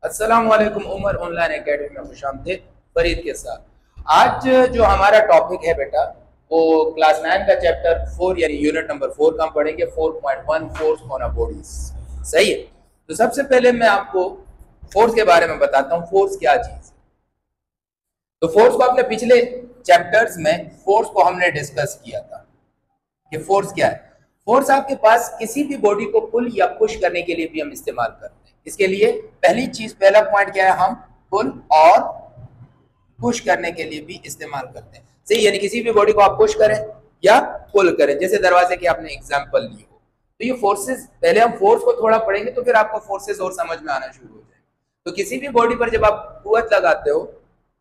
अस्सलाम वालेकुम। Umar online academy में खुशामदीद। फरीद के साथ आज जो हमारा टॉपिक है बेटा, वो क्लास 9 का चैप्टर 4 यानी यूनिट नंबर 4 का हम पढ़ेंगे। 4.1 फोर्स ऑन बॉडीज। सही है। तो सबसे पहले मैं आपको फोर्स के बारे में बताता हूँ, फोर्स क्या चीज है। तो फोर्स को अपने पिछले चैप्टर्स में फोर्स को हमने डिस्कस किया था कि फोर्स क्या है। फोर्स आपके पास किसी भी बॉडी को पुल या पुश करने के लिए भी हम इस्तेमाल करते हैं। इसके लिए पहला पॉइंट क्या है, हम पुल और पुश करने के लिए भी इस्तेमाल करते हैं। सही, यानी किसी भी बॉडी को आप पुश करें या पुल करें, जैसे दरवाजे की आपने एग्जांपल ली हो। तो ये फोर्सेस, पहले हम फोर्स को थोड़ा पढ़ेंगे तो फिर आपको फोर्सेस और समझ में आना शुरू हो जाएगा। तो किसी भी बॉडी पर जब आप कुव्वत लगाते हो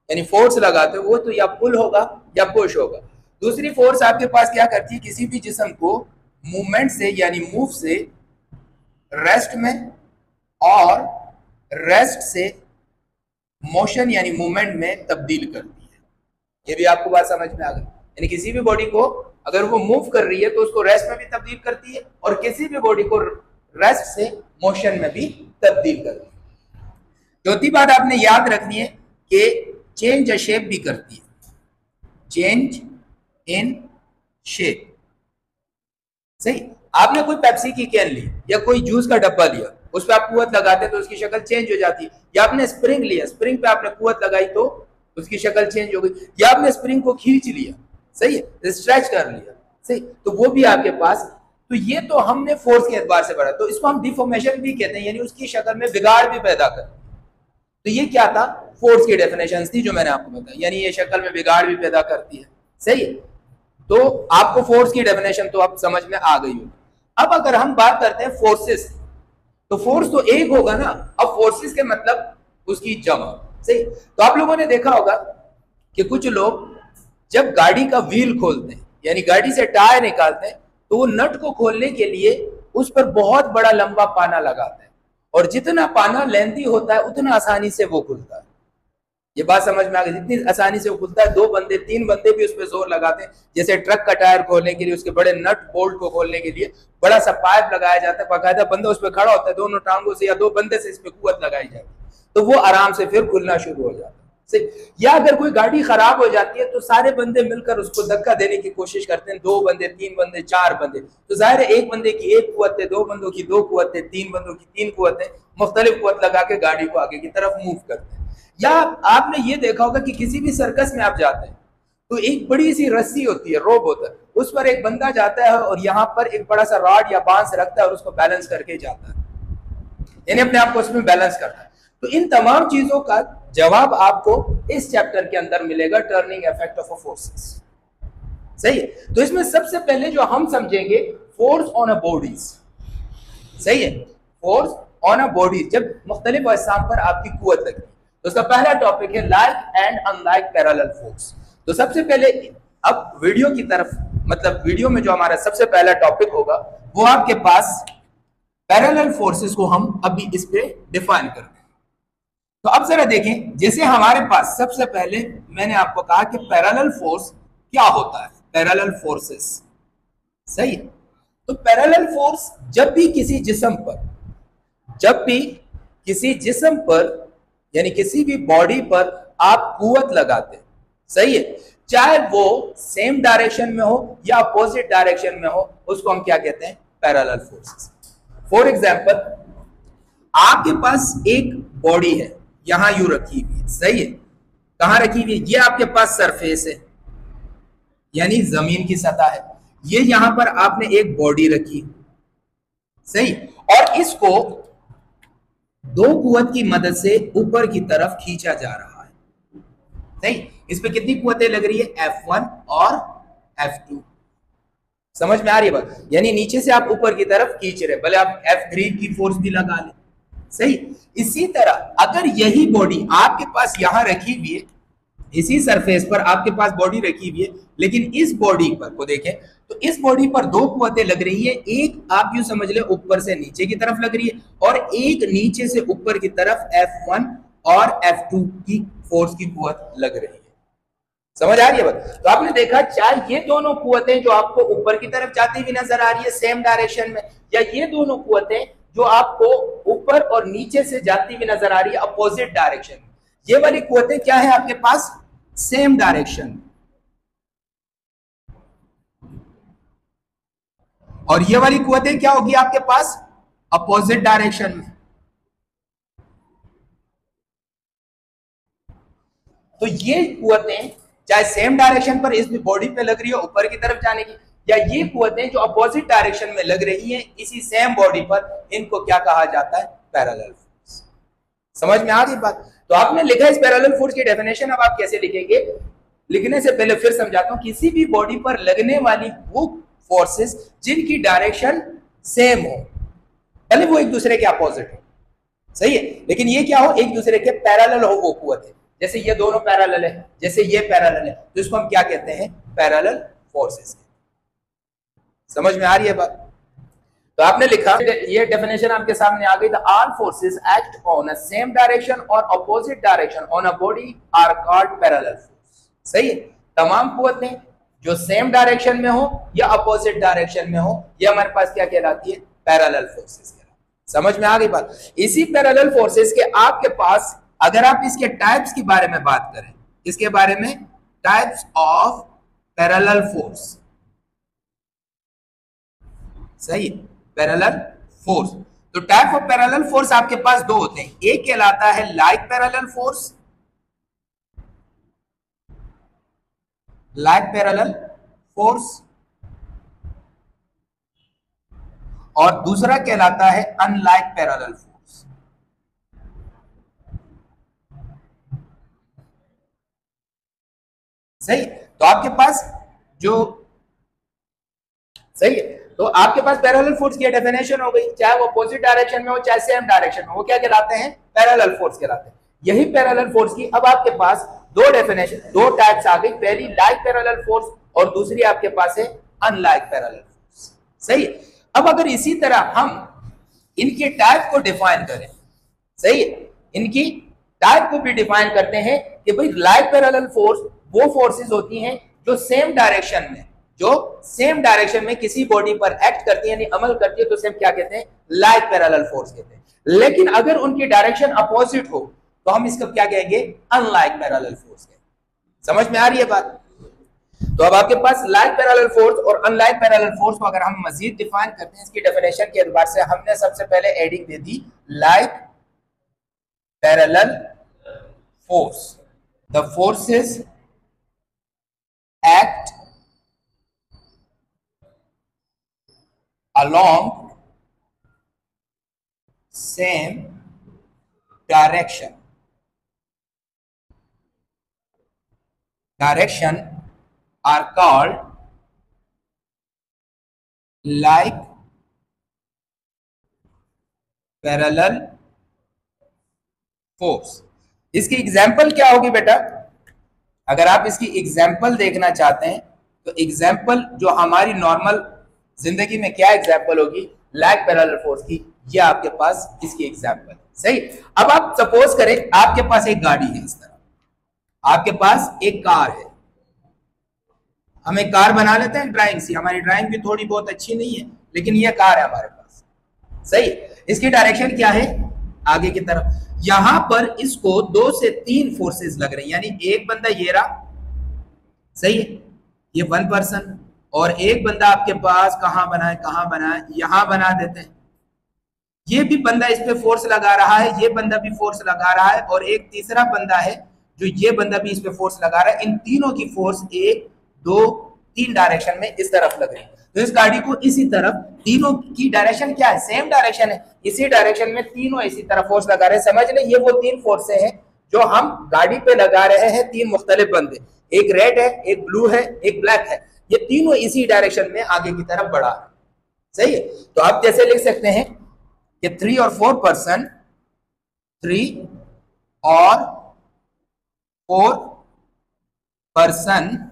यानी फोर्स लगाते हो, वो तो या पुल होगा या पुश होगा। दूसरी फोर्स आपके पास क्या करती है, किसी भी जिस्म को मूवमेंट से यानी मूव से रेस्ट में और रेस्ट से मोशन यानी मूवमेंट में तब्दील करती है। ये भी आपको बात समझ में आ गई। यानी किसी भी बॉडी को अगर वो मूव कर रही है तो उसको रेस्ट में भी तब्दील करती है और किसी भी बॉडी को रेस्ट से मोशन में भी तब्दील करती है। चौथी बात आपने याद रखनी है कि चेंज अ शेप भी करती है, चेंज इन शेप। सही, आपने कोई पेप्सी की कैन ली या कोई जूस का डब्बा लिया, उस पर आप कुव्वत लगाते तो उसकी शक्ल चेंज हो जाती है। या आपने स्प्रिंग लिया, स्प्रिंग पे आपने कुव्वत लगाई तो उसकी शक्ल चेंज हो गई। या आपने स्प्रिंग को खींच लिया, सही है, स्ट्रेच कर लिया, सही, तो वो भी आपके पास। तो ये तो हमने फोर्स के एतबार से पढ़ा। तो इसको हम डिफॉर्मेशन भी कहते हैं, यानी उसकी शक्ल में बिगाड़ भी पैदा कर। तो ये क्या था, फोर्स की डेफिनेशन थी जो मैंने आपको बताई, यानी ये शक्ल में बिगाड़ भी पैदा करती है। सही है, तो आपको फोर्स की डेफिनेशन तो आप समझ में आ गई हो। अब अगर हम बात करते हैं फोर्सेस, तो फोर्स तो एक होगा ना। अब फोर्सेस के मतलब उसकी जमा। सही, तो आप लोगों ने देखा होगा कि कुछ लोग जब गाड़ी का व्हील खोलते हैं यानी गाड़ी से टायर निकालते हैं, तो वो नट को खोलने के लिए उस पर बहुत बड़ा लंबा पाना लगाते हैं और जितना पाना लेंथी होता है उतना आसानी से वो खुलता है। ये बात समझ में आ गई, जितनी आसानी से वो खुलता है, 2 बंदे 3 बंदे भी उस पर जोर लगाते हैं। जैसे ट्रक का टायर खोलने के लिए उसके बड़े नट बोल्ट को खोलने के लिए बड़ा सा पाइप लगाया जाता है, बाकायदा बंदा उस पर खड़ा होता है, दोनों टांगों से या 2 बंदे से इस पर कुव्वत लगाई जाती है, तो वो आराम से फिर खुलना शुरू हो जाता है। या अगर कोई गाड़ी खराब हो जाती है तो सारे बंदे मिलकर उसको धक्का देने की कोशिश करते हैं, 2 बंदे 3 बंदे 4 बंदे, तो जाहिर है एक बंदे की 1 कुव्वत है, 2 बंदों की 2 कुव्वत है, 3 बंदों की 3 कुव्वत है, मुख्तलिफ कुव्वत लगा के गाड़ी को आगे की तरफ मूव करते हैं। या आपने ये देखा होगा कि किसी भी सर्कस में आप जाते हैं तो एक बड़ी सी रस्सी होती है, रोप होता है, उस पर एक बंदा जाता है और यहाँ पर एक बड़ा सा रॉड या बांस रखता है और उसको बैलेंस करके जाता है, यानी अपने आप को उसमें बैलेंस करता है। तो इन तमाम चीजों का जवाब आपको इस चैप्टर के अंदर मिलेगा, टर्निंग इफेक्ट ऑफ फोर्सेस। सही है, तो इसमें सबसे पहले जो हम समझेंगे फोर्स ऑन अ बॉडीज। सही है, फोर्स ऑन अ बॉडीज, जब मुख्तलिफ अजसाम पर आपकी कुव्वत लगती है। तो उसका पहला टॉपिक है like and unlike parallel force. तो सबसे पहले अब वीडियो की तरफ, मतलब वीडियो में जो हमारा सबसे पहला टॉपिक होगा वो आपके पास पैरेलल फोर्सेस को हम अभी इस पे डिफाइन करते हैं। तो अब जरा देखें, जैसे हमारे पास सबसे पहले मैंने आपको कहा कि पैरेलल फोर्स क्या होता है, पैरेलल फोर्सेस। सही है, तो पैरेलल फोर्स जब भी किसी जिस्म पर यानी किसी भी बॉडी पर आप कुव्वत लगाते हैं, सही है, चाहे वो सेम डायरेक्शन में हो या अपोजिट डायरेक्शन में हो, उसको हम क्या कहते हैं, पैरेलल फोर्सेस। फॉर एग्जांपल, आपके पास एक बॉडी है, यहां यूं रखी हुई है, सही है, कहां रखी हुई है, ये आपके पास सरफेस है यानी जमीन की सतह है, ये यहां पर आपने एक बॉडी रखी, सही, और इसको 2 कुव्वत की मदद से ऊपर की तरफ खींचा जा रहा है। सही, इस पे कितनी कुव्वतें लग रही है, F1 और F2। समझ में आ रही है बात, यानी नीचे से आप ऊपर की तरफ खींच रहे, भले आप F3 की फोर्स भी लगा लें। सही, इसी तरह अगर यही बॉडी आपके पास यहां रखी हुई है, इसी सरफेस पर आपके पास बॉडी रखी हुई है, लेकिन इस बॉडी पर को देखें तो इस बॉडी पर 2 कुव्वतें लग रही है, एक आप यूं समझ ले ऊपर से नीचे की तरफ लग रही है और एक नीचे से ऊपर की तरफ F1 और F2 की फोर्स की कुव्वत लग रही है। समझ आ रही है बात, तो आपने देखा चाहे ये दोनों कुव्वतें जो आपको ऊपर की तरफ जाती हुई नजर आ रही है सेम डायरेक्शन में, या ये दोनों कुव्वतें जो आपको ऊपर और नीचे से जाती हुई नजर आ रही है अपोजिट डायरेक्शन में। ये वाली कुव्वतें क्या है आपके पास? सेम डायरेक्शन में। और ये वाली कुव्वतें क्या होगी आपके पास? अपोजिट डायरेक्शन में। तो ये कुव्वतें चाहे सेम डायरेक्शन पर इस बॉडी पे लग रही है ऊपर की तरफ जाने की, या ये कुव्वतें जो अपोजिट डायरेक्शन में लग रही हैं इसी सेम बॉडी पर, इनको क्या कहा जाता है? Parallel force. समझ में आ गई बात? तो आपने लिखा इस पैरेलल फोर्स की डेफिनेशन, अब आप कैसे लिखेंगे? लिखने से पहले फिर समझाता हूं। किसी भी बॉडी पर लगने वाली वो फोर्सेस जिनकी डायरेक्शन सेम हो, भले वो एक दूसरे के अपोजिट हो, सही है, लेकिन ये क्या हो? एक दूसरे के पैरेलल हो वो कुव्वतें। जैसे ये दोनों पैरेलल है, जैसे ये पैरेलल है, तो इसको हम क्या कहते हैं? Parallel forces. समझ में आ रही है बात? तो आपने लिखा, ये डेफिनेशन आपके सामने आ गई। The all forces act on a same direction और opposite direction on a body are called parallel force. सही है, तमाम कुव्वतें जो सेम डायरेक्शन में हो या अपोजिट डायरेक्शन में हो, ये हमारे पास क्या कहलाती है? Parallel forces. समझ में आ गई बात? इसी पैरेलल फोर्सेस के आपके पास, अगर आप इसके टाइप्स के बारे में बात करें, इसके बारे में, टाइप्स ऑफ पैरेलल फोर्स, सही, पैरेलल फोर्स। तो टाइप ऑफ पैरेलल फोर्स आपके पास दो होते हैं। एक कहलाता है like parallel force, like parallel force, और दूसरा कहलाता है अनलाइक पैरेलल फोर्स। सही, तो आपके पास जो, सही है, तो आपके पास पैरेलल फोर्स की डेफिनेशन हो गई, चाहे वो अपोजिट डायरेक्शन में हो चाहे सेम डायरेक्शन में, वो क्या कहलाते हैं? पैरेलल फोर्स कहलाते हैं। यही पैरेलल फोर्स की अब आपके पास दो डेफिनेशन, दो टाइप्स आ गई। पहली लाइक पैरेलल फोर्स और दूसरी आपके पास है अनलाइक पैरेलल फोर्स। सही है, अब अगर इसी तरह हम इनके टाइप को डिफाइन करें, सही है, इनकी टाइप को भी डिफाइन करते हैं कि भाई लाइक पैरेलल फोर्स वो फोर्सेस होती हैं जो सेम डायरेक्शन में, जो सेम डायरेक्शन में किसी बॉडी पर एक्ट करती है, यानी अमल करती है, तो सेम क्या कहते हैं? लाइक पैरेलल फोर्स कहते हैं। लेकिन अगर उनकी डायरेक्शन अपोजिट हो तो हम इसको क्या कहेंगे? अनलाइक पैरेलल फोर्स कहेंगे। समझ में आ रही है बात? तो अब आपके पास लाइक पैरेलल फोर्स और अनलाइक पैरेलल फोर्स को अगर हम मजीद डिफाइन करते हैं इसकी डेफिनेशन के एतबार से, हमने सबसे पहले adding they the like parallel force, the forces act along same direction are called like parallel force। इसकी एग्जाम्पल क्या होगी बेटा? अगर आप इसकी एग्जाम्पल देखना चाहते हैं तो एग्जाम्पल जो हमारी नॉर्मल जिंदगी में क्या एग्जाम्पल होगी लाइक पैरेलल फोर्स की, ये आपके पास इसकी एग्जाम्पल। सही, अब आप सपोज करें आपके पास एक गाड़ी है, इस तरह आपके पास एक कार है। हम एक कार बना लेते हैं ड्राइंग से, हमारी ड्राइंग भी थोड़ी बहुत अच्छी नहीं है, लेकिन ये कार है हमारे पास। सही, इसकी डायरेक्शन क्या है? आगे की तरफ। यहां पर इसको 2 से 3 फोर्सेस लग रही है, यानी एक बंदा ये रहा, सही है, ये 1 पर्सन, और एक बंदा आपके पास कहां बनाए, यहां बना देते हैं। ये भी बंदा इस पे फोर्स लगा रहा है, ये बंदा भी फोर्स लगा रहा है, और एक तीसरा बंदा है जो ये बंदा भी इस पे फोर्स लगा रहा है। इन तीनों की फोर्स 1 2 3 डायरेक्शन में इस तरफ लग रही है। तो इस गाड़ी को इसी तरफ, तीनों की डायरेक्शन क्या है? सेम डायरेक्शन है, इसी डायरेक्शन में तीनों इसी तरफ फोर्स लगा रहे हैं। समझ ले, ये वो 3 फोर्सें हैं जो हम गाड़ी पे लगा रहे हैं। 3 मुख्तलिफ बंदे, एक रेड है, एक ब्लू है, एक ब्लैक है, ये तीनों इसी डायरेक्शन में आगे की तरफ बढ़ा है। सही है, तो आप जैसे लिख सकते हैं कि 3 और 4 पर्सन, 3 और 4 पर्सन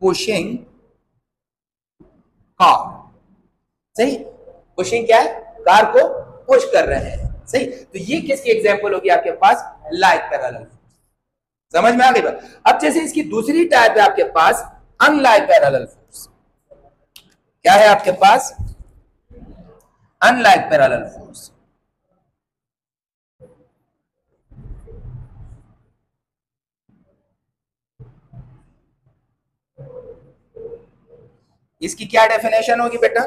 पुशिंग कार। सही, पुशिंग क्या है? कार को पुश कर रहे हैं। सही, तो ये किसकी एग्जांपल होगी आपके पास? Like parallel force. समझ में आ गई बात? अब जैसे इसकी दूसरी टाइप है आपके पास अनलाइक पैरेलल फोर्स। क्या है आपके पास? unlike parallel force. इसकी क्या डेफिनेशन होगी बेटा?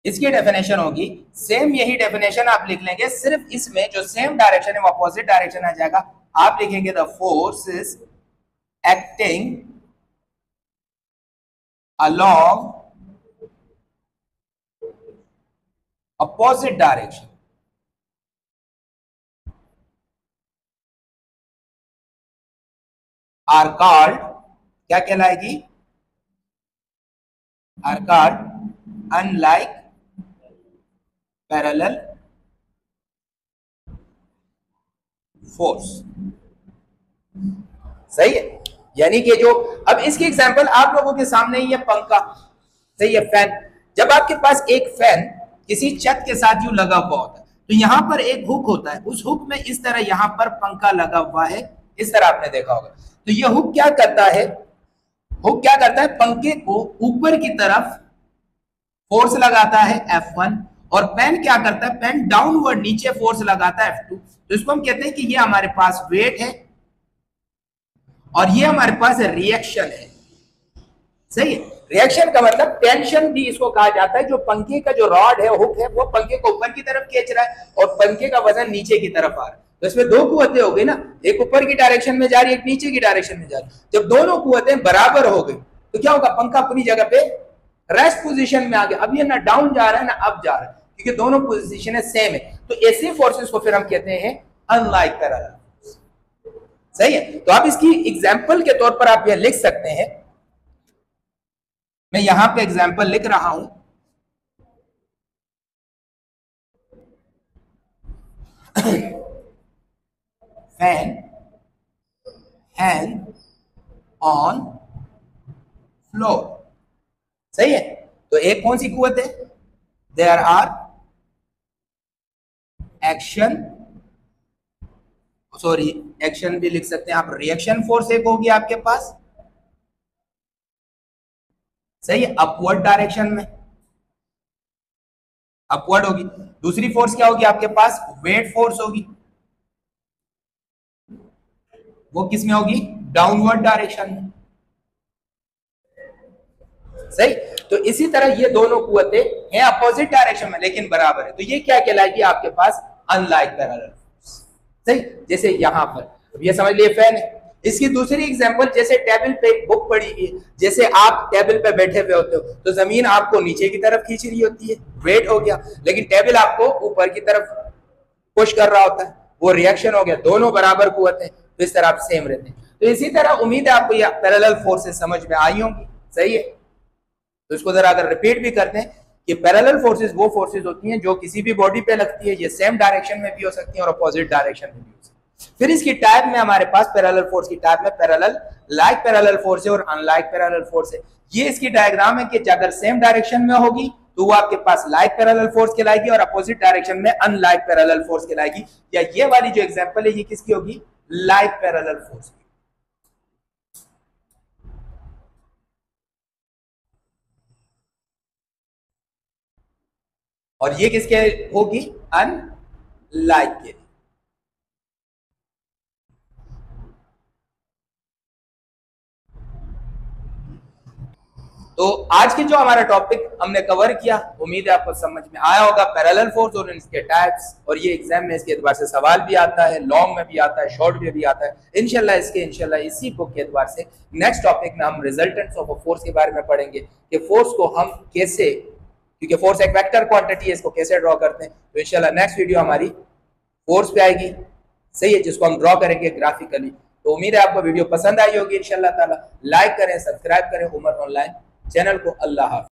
इसकी डेफिनेशन होगी सेम, यही डेफिनेशन आप लिख लेंगे, सिर्फ इसमें जो सेम डायरेक्शन है वो अपोजिट डायरेक्शन आ जाएगा। आप लिखेंगे the force is acting along opposite direction are called, क्या कहलाएगी? are called unlike parallel force। सही है? यानी कि जो अब इसकी एग्जांपल आप लोगों के सामने ही है, पंखा, सही है, फैन। जब आपके पास एक फैन किसी छत के साथ यूं लगा हुआ होता है तो यहां पर एक हुक होता है, उस हुक में इस तरह यहां पर पंखा लगा हुआ है, इस तरह आपने देखा होगा। तो यह हुक क्या करता है? हुक क्या करता है? पंखे को ऊपर की तरफ फोर्स लगाता है F1, और पेन क्या करता है? पेन डाउनवर्ड नीचे फोर्स लगाता है F2। तो इसको हम कहते हैं कि ये हमारे पास वेट है और ये हमारे पास रिएक्शन है। सही है? रिएक्शन का मतलब टेंशन भी इसको कहा जाता है। जो पंखे का जो रॉड है, हुक है, वो पंखे को ऊपर की तरफ खींच रहा है और पंखे का वजन नीचे की तरफ आ रहा है। तो इसमें दो कुव्वतें हो गई ना, एक ऊपर की डायरेक्शन में जा रही है, एक नीचे की डायरेक्शन में जा रही है। जब दोनों कुव्वतें बराबर हो गई तो क्या होगा? पंखा अपनी जगह पे रेस्ट पोजीशन में आ गया। अब ये ना डाउन जा रहा है ना अप जा रहा है, क्योंकि दोनों पोजीशन सेम है। तो ऐसे फोर्सेस को फिर हम कहते हैं अनलाइक पैरेलल। सही है? तो आप इसकी एग्जाम्पल के तौर पर आप यह लिख सकते हैं, मैं यहां पे एग्जाम्पल लिख रहा हूं, फैन हैंग ऑन फ्लोर। सही है? तो एक कौन सी कुव्वत है? There are action, sorry action भी लिख सकते हैं आप, रिएक्शन फोर्स एक होगी आपके पास, सही है, अपवर्ड डायरेक्शन में अपवर्ड होगी। दूसरी फोर्स क्या होगी आपके पास? वेट फोर्स होगी, वो किस में होगी? डाउनवर्ड डायरेक्शन में। सही? तो इसी तरह ये दोनों कुव्वतें हैं अपोजिट डायरेक्शन में लेकिन बराबर है, तो ये क्या कहलाएगी आपके पास? Unlike parallel force. सही? जैसे यहां पर ये समझ लिए फैन है। इसकी दूसरी एग्जांपल, जैसे टेबल पे एक बुक पड़ी हुई है, जैसे आप टेबल पे बैठे हुए होते हो तो जमीन आपको नीचे की तरफ खींच रही होती है, वेट हो गया, लेकिन टेबल आपको ऊपर की तरफ पुश कर रहा होता है, वो रिएक्शन हो गया, दोनों बराबर कुव्वतें, तो इस तरह आप सेम रहते हैं। तो इसी तरह उम्मीद है आपको ये पैरेलल फोर्सेस समझ में आई होंगी। सही है? तो इसको जरा अगर रिपीट भी करते हैं कि पैरेलल फोर्सेस वो फोर्सेस होती हैं जो किसी भी बॉडी पे लगती है, ये सेम डायरेक्शन में भी हो सकती है और अपोजिट डायरेक्शन में भी हो सकती है। फिर इसकी टाइप में हमारे पास पैरेलल फोर्स की टाइप में पैरेलल, लाइक पैरेलल फोर्स है और अनलाइक पैरेलल फोर्स है। ये इसकी डायग्राम है कि अगर सेम डायरेक्शन में होगी तो वो आपके पास लाइक पैरेलल फोर्स कहलाएगी और अपोजिट डायरेक्शन में अनलाइक पैरेलल फोर्स कहलाएगी। या ये वाली जो एग्जांपल है ये किसकी होगी? Like parallel force. और ये किसके होगी? अनलाइक के। तो आज के जो हमारा टॉपिक हमने कवर किया, उम्मीद है आपको समझ में आया होगा, पैरेलल फोर्स और इसके टाइप्स। और ये एग्जाम में इसके एतबार से सवाल भी आता है, लॉन्ग में भी आता है, शॉर्ट में भी आता है। इंशाल्लाह इसी बुक के एतबार से नेक्स्ट टॉपिक में हम रिजल्टेंट्स ऑफ अ फोर्स के बारे में पढ़ेंगे कि फोर्स को हम कैसे, क्योंकि फोर्स एक वेक्टर क्वांटिटी है, इसको कैसे ड्रॉ करते हैं। तो इंशाल्लाह नेक्स्ट वीडियो हमारी फोर्स पे आएगी, सही है, जिसको हम ड्रॉ करेंगे ग्राफिकली। तो उम्मीद है आपको वीडियो पसंद आई होगी। इंशाल्लाह ताला लाइक करें, सब्सक्राइब करें उमर ऑनलाइन चैनल को। अल्लाह हाफ़िज़।